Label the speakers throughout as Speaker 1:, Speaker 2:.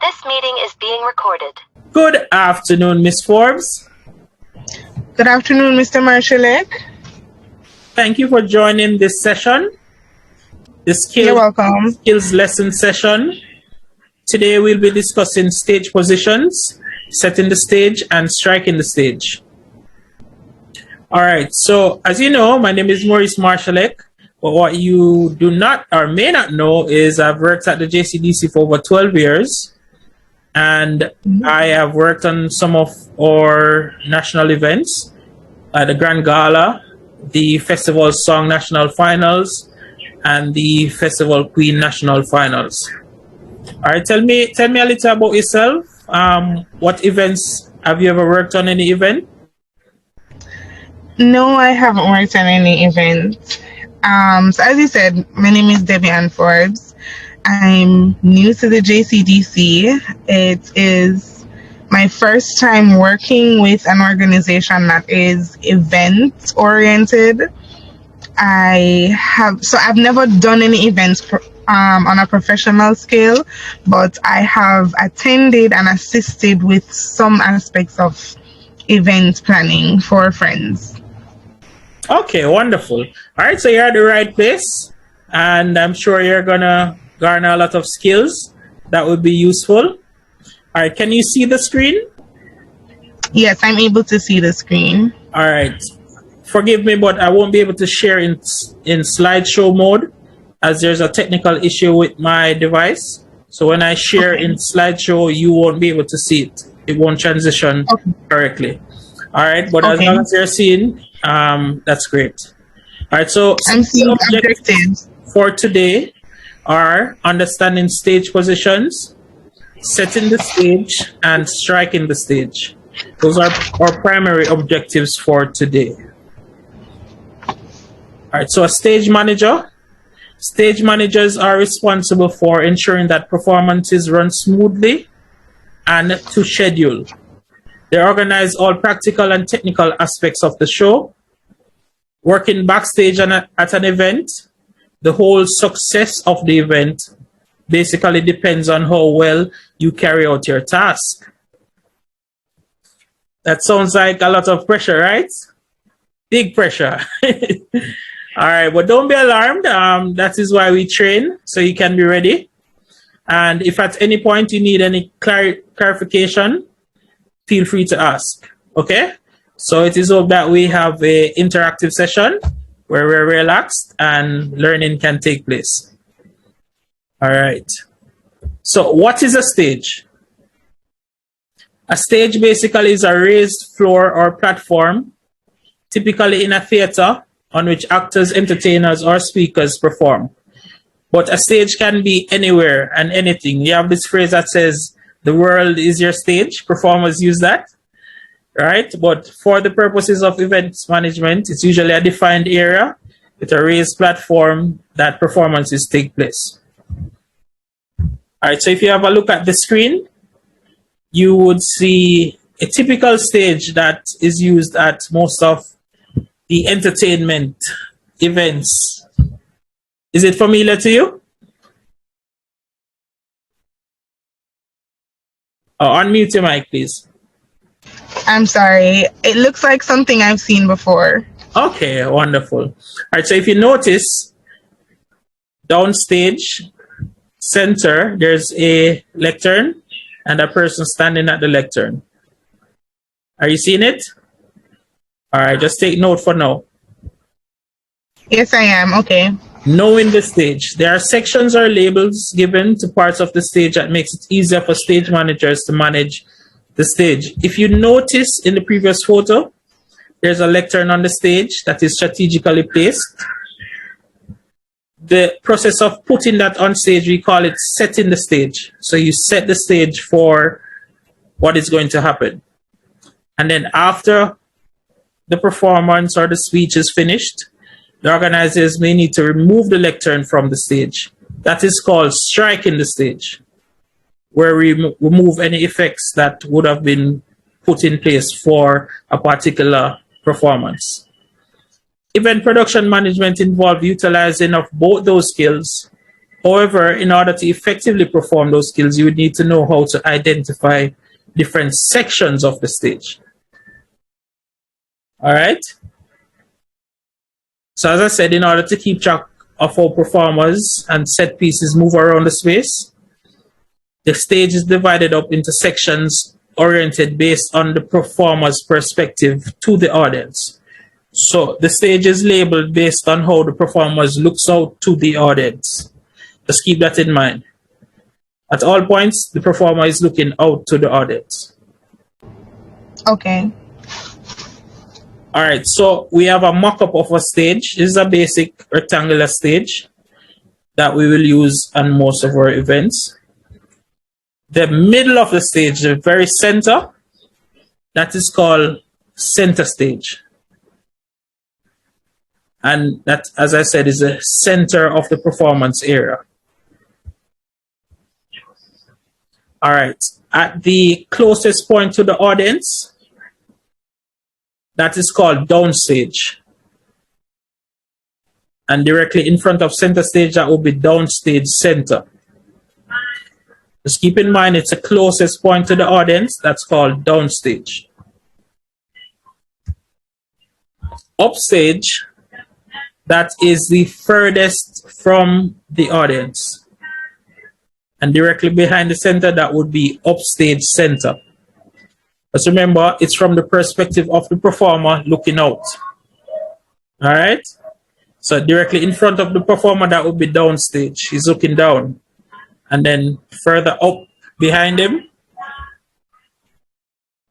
Speaker 1: This meeting is being recorded.
Speaker 2: Good afternoon, Miss Forbes.
Speaker 3: Good afternoon, Mr. Marshallek.
Speaker 2: Thank you for joining this session,
Speaker 3: You're welcome.
Speaker 2: skills lesson session. Today we'll be discussing stage positions, setting the stage, and striking the stage. All right, so as you know, my name is Maurice Marshallek, but what you do not or may not know is I've worked at the JCDC for over 12 years, and I have worked on some of our national events, the Grand Gala, the Festival Song National Finals, and the Festival Queen National Finals. All right, tell me a little about yourself. What events have you ever worked on? Any event?
Speaker 3: No, I haven't worked on any event. So as you said, my name is Debbie Ann Forbes. I'm new to the JCDC. It is my first time working with an organization that is event oriented. I've never done any events on a professional scale, but I have attended and assisted with some aspects of event planning for friends.
Speaker 2: Okay, wonderful. All right, so you're at the right place, and I'm sure you're gonna garner a lot of skills that would be useful. All right, can you see the screen?
Speaker 3: Yes, I'm able to see the screen.
Speaker 2: All right. Forgive me, but I won't be able to share in slideshow mode as there's a technical issue with my device. So when I share in slideshow, you won't be able to see it. It won't transition correctly. All right, but as long as you're seeing, that's great. All right, so
Speaker 3: I'm seeing objectives
Speaker 2: for today are understanding stage positions, setting the stage, and striking the stage. Those are our primary objectives for today. All right, so a stage manager. Stage managers are responsible for ensuring that performances run smoothly and to schedule. They organize all practical and technical aspects of the show. Working backstage at an event, the whole success of the event basically depends on how well you carry out your task. That sounds like a lot of pressure, right? Big pressure. All right, but don't be alarmed. That is why we train, so you can be ready. And if at any point you need any clarification, feel free to ask, okay? So it is hope that we have an interactive session where we're relaxed and learning can take place. All right. So what is a stage? A stage basically is a raised floor or platform, typically in a theater, on which actors, entertainers, or speakers perform. But a stage can be anywhere and anything. You have this phrase that says, the world is your stage. Performers use that, right? But for the purposes of events management, it's usually a defined area with a raised platform that performances take place. All right, so if you have a look at the screen, you would see a typical stage that is used at most of the entertainment events. Is it familiar to you? Oh, unmute your mic, please.
Speaker 3: I'm sorry. It looks like something I've seen before.
Speaker 2: Okay, wonderful. All right, so if you notice, downstage, center, there's a lectern and a person standing at the lectern. Are you seeing it? All right, just take note for now.
Speaker 3: Yes, I am. Okay.
Speaker 2: Knowing the stage. There are sections or labels given to parts of the stage that makes it easier for stage managers to manage the stage. If you notice in the previous photo, there's a lectern on the stage that is strategically placed. The process of putting that on stage, we call it setting the stage. So you set the stage for what is going to happen. And then after the performance or the speech is finished, the organizers may need to remove the lectern from the stage. That is called striking the stage, where we remove any effects that would have been put in place for a particular performance. Event production management involves utilizing of both those skills However, in order to effectively perform those skills, you would need to know how to identify different sections of the stage. All right. So as I said, in order to keep track of how performers and set pieces move around the space, the stage is divided up into sections oriented based on the performer's perspective to the audience. So the stage is labeled based on how the performers looks out to the audience. Just keep that in mind. At all points, the performer is looking out to the audience.
Speaker 3: Okay.
Speaker 2: All right, so we have a mock-up of a stage. This is a basic rectangular stage that we will use on most of our events. The middle of the stage, the very center, that is called center stage. And that, as I said, is the center of the performance area. All right, at the closest point to the audience, that is called downstage. And directly in front of center stage, that will be downstage center. Just keep in mind, it's the closest point to the audience. That's called downstage. Upstage, that is the furthest from the audience. And directly behind the center, that would be upstage center. Just remember, it's from the perspective of the performer looking out. All right? So directly in front of the performer, that would be downstage. He's looking down. And then further up behind him,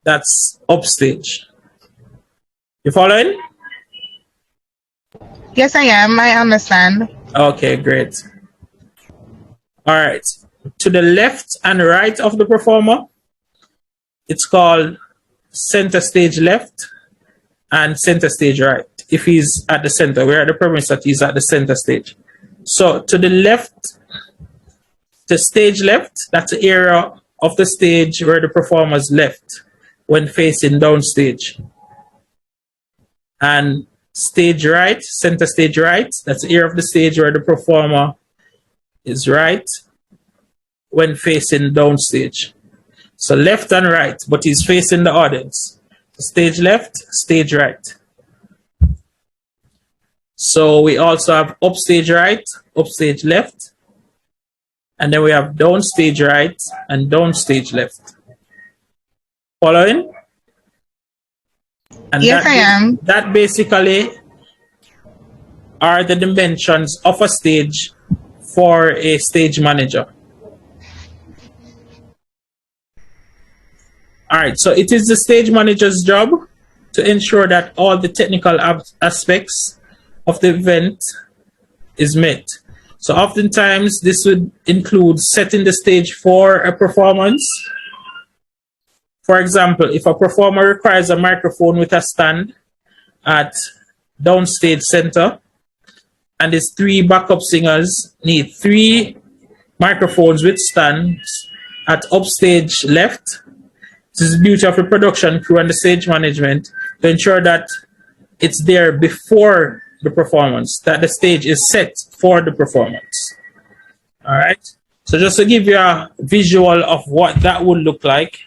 Speaker 2: that's upstage. You following?
Speaker 3: Yes, I am. I understand.
Speaker 2: Okay, great. All right. To the left and right of the performer, it's called center stage left and center stage right. If he's at the center, we're at the premise that he's at the center stage. So to the left, the stage left, that's the area of the stage where the performer's left when facing downstage. And stage right, center stage right, that's the area of the stage where the performer is right when facing downstage. So left and right, but he's facing the audience. Stage left, stage right. So we also have upstage right, upstage left. And then we have downstage right and downstage left. Following? And
Speaker 3: Yes, I am.
Speaker 2: That basically are the dimensions of a stage for a stage manager. All right, so it is the stage manager's job to ensure that all the technical aspects of the event is met. So oftentimes this would include setting the stage for a performance. For example, if a performer requires a microphone with a stand at downstage center, and his 3 backup singers need 3 microphones with stands at upstage left. This is the beauty of the production crew and the stage management to ensure that it's there before the performance, that the stage is set for the performance. All right. So just to give you a visual of what that would look like,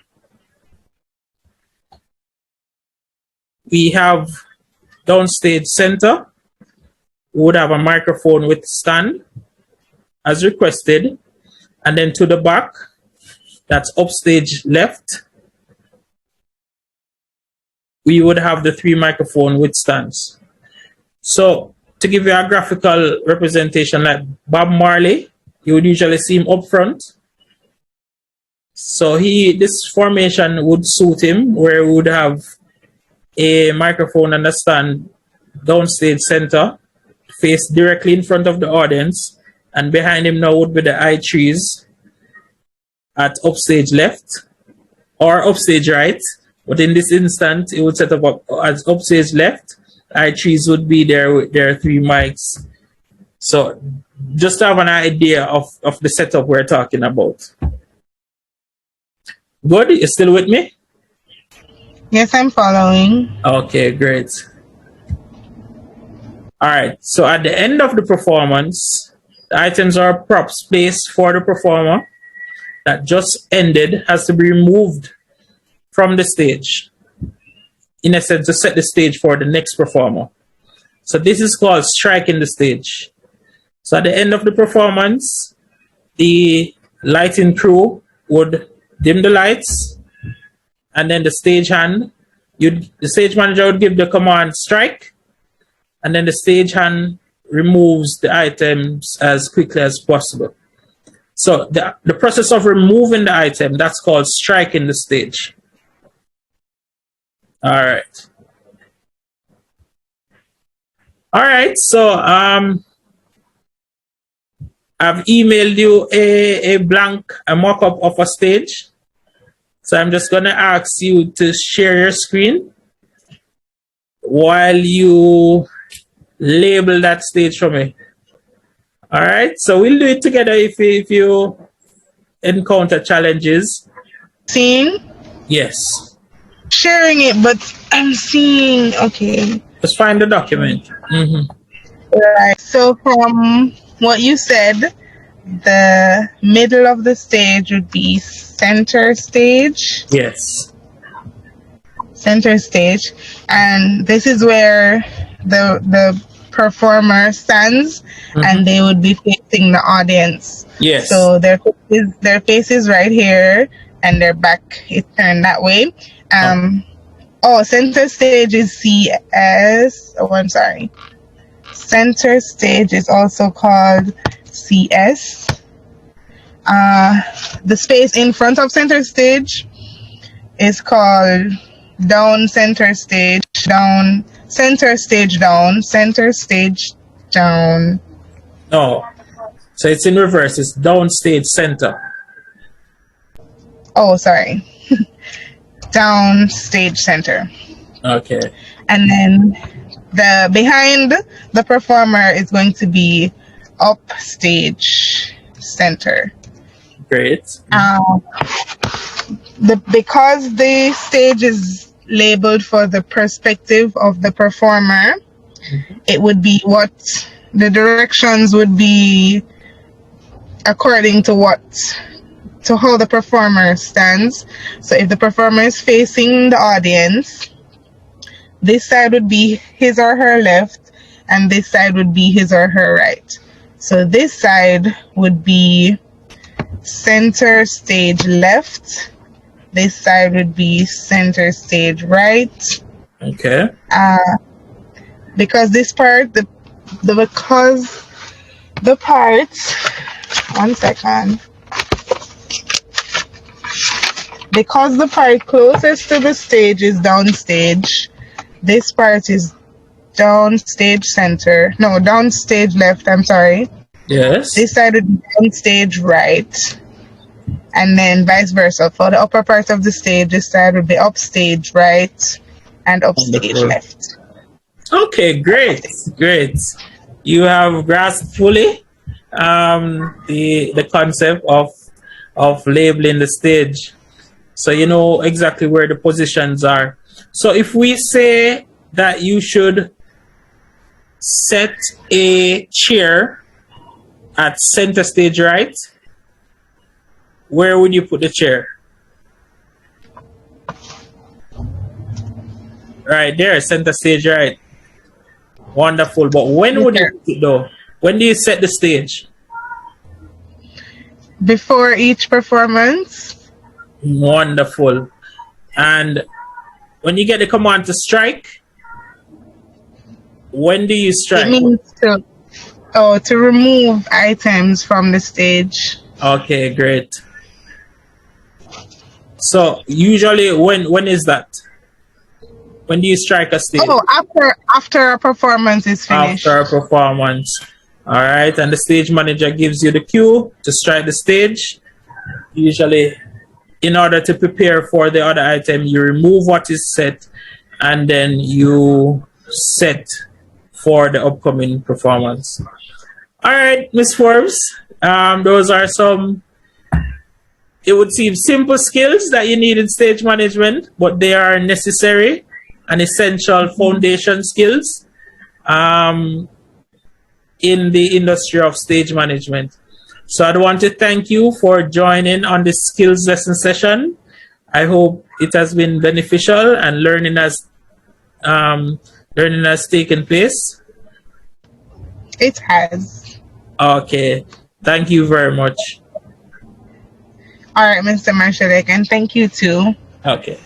Speaker 2: we have downstage center. We would have a microphone with stand as requested. And then to the back, that's upstage left, we would have the 3 microphone with stands. So to give you a graphical representation, like Bob Marley, you would usually see him up front. So this formation would suit him, where we would have a microphone and a stand downstage center, face directly in front of the audience, and behind him now would be the eye trees at upstage left or upstage right. But in this instant, it would set up as upstage left. Eye trees would be there with their 3 mics. So just to have an idea of the setup we're talking about. Good? You still with me?
Speaker 3: Yes, I'm following.
Speaker 2: Okay, great. All right. So at the end of the performance, The items are props placed for the performer that just ended has to be removed from the stage, in a sense, to set the stage for the next performer. So this is called striking the stage. So at the end of the performance, the lighting crew would dim the lights, and then the stagehand, the stage manager would give the command strike, and then the stagehand removes the items as quickly as possible. So the process of removing the item, that's called striking the stage. All right. All right, so I've emailed you a mock-up of a stage. So I'm just gonna ask you to share your screen while you label that stage for me. All right, so we'll do it together if you encounter challenges.
Speaker 3: Seeing?
Speaker 2: Yes.
Speaker 3: Sharing it, but I'm seeing, okay.
Speaker 2: Just find the document.
Speaker 3: Right, so from what you said, the middle of the stage would be center stage.
Speaker 2: Yes.
Speaker 3: Center stage. And this is where the performer stands, and they would be facing the audience.
Speaker 2: Yes.
Speaker 3: So their face is right here, and their back is turned that way. Center stage is CS. Oh, I'm sorry. Center stage is also called CS. The space in front of center stage is called down center stage, down center stage, down center stage, down.
Speaker 2: No. So it's in reverse. It's down stage center.
Speaker 3: Oh, sorry. Down stage center.
Speaker 2: Okay.
Speaker 3: And then the behind the performer is going to be up stage center.
Speaker 2: Great.
Speaker 3: Because the stage is labeled for the perspective of the performer, it would be what the directions would be according to how the performer stands. So if the performer is facing the audience, this side would be his or her left, and this side would be his or her right. So this side would be center stage left. This side would be center stage right.
Speaker 2: Okay.
Speaker 3: Because this part, one second. Because the part closest to the stage is downstage, this part is downstage center. No, downstage left, I'm sorry.
Speaker 2: Yes.
Speaker 3: This side would be downstage right. And then vice versa. For the upper part of the stage, this side would be upstage right and upstage left.
Speaker 2: Okay, great. Great. You have grasped fully the concept of labeling the stage. So you know exactly where the positions are. So if we say that you should set a chair at center stage right, where would you put the chair? Right there, center stage right. Wonderful. But when would you put it though? When do you set the stage?
Speaker 3: Before each performance.
Speaker 2: Wonderful. And when you get the command to strike, when do you strike?
Speaker 3: It means to remove items from the stage.
Speaker 2: Okay, great. So usually when is that? When do you strike a stage?
Speaker 3: Oh, after a performance is finished.
Speaker 2: After a performance. All right, and the stage manager gives you the cue to strike the stage. Usually, in order to prepare for the other item, you remove what is set, and then you set for the upcoming performance. All right, Ms. Forbes, those are some, it would seem, simple skills that you need in stage management, but they are necessary and essential foundation skills. in the industry of stage management. So I want to thank you for joining on this skills lesson session. I hope it has been beneficial and learning has taken place.
Speaker 3: It has.
Speaker 2: Okay. Thank you very much.
Speaker 3: All right, Mr. Marshall, and thank you too.
Speaker 2: Okay.